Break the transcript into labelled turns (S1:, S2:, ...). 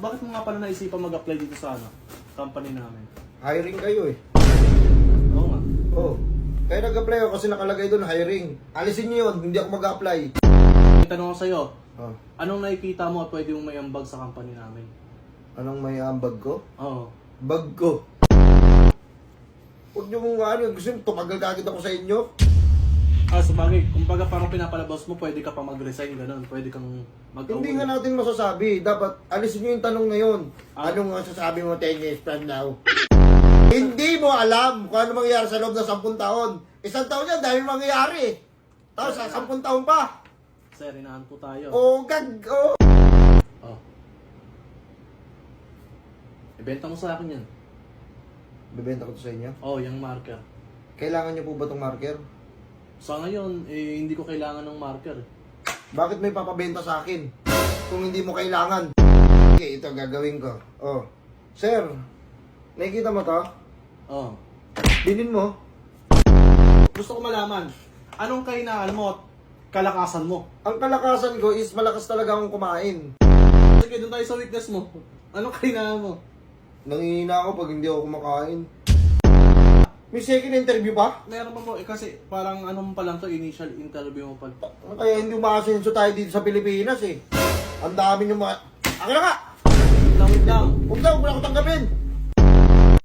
S1: bakit mo nga pala naisipan mag-apply dito sa company namin?
S2: Hiring kayo eh.
S1: Oo nga.
S2: Oh. Kaya nag-apply ako kasi nakalagay doon hiring. Alisin niyo yun, hindi ako mag-apply.
S1: May tanong ko sa'yo,
S2: Oh.
S1: anong nakikita mo at pwede mong may ambag sa company namin?
S2: Anong may ambag ko?
S1: Oo.
S2: Bag ko. Huwag niyo mong ano, gusto niyo tumagal kagad ako sa inyo.
S1: Sabagay, kumbaga parang pinapalabas mo, pwede ka pa mag-resign, ganun. Pwede kang mag-away.
S2: Hindi nga natin masasabi. Dapat alisin niyo yung tanong na yun.
S1: Ah.
S2: Anong masasabi mo 10 years from now? Hindi mo alam kung ano mangyayari sa loob ng 10 taon. Isang taon yan dahil mangyayari. Tapos sa 10 taon pa.
S1: Sir, inahan po tayo.
S2: Oh, gag... Oh.
S1: Oh. Ibenta mo sa akin yan.
S2: Bibenta ko to sa inyo.
S1: Oh, yung marker.
S2: Kailangan niyo po ba itong marker?
S1: Sa ngayon, hindi ko kailangan ng marker.
S2: Bakit may papabenta sa akin? Kung hindi mo kailangan. Okay, ito gagawin ko. Oh. Sir, nakikita mo to?
S1: Oh.
S2: Bilhin mo.
S1: Gusto ko malaman, anong kainaan mo at kalakasan mo?
S2: Ang kalakasan ko is malakas talaga akong kumain.
S1: Sige, doon tayo sa weakness mo. Anong kainaan mo?
S2: Nangihina ako pag hindi ako kumakain. May second interview pa?
S1: Meron pa po, kasi parang anong pa lang to, initial interview mo pa.
S2: Kaya hindi umaasenso tayo dito sa Pilipinas eh. Ang dami nyo mga... Akin na nga!
S1: Wait lang.
S2: Huwag na, huwag na ako tanggapin!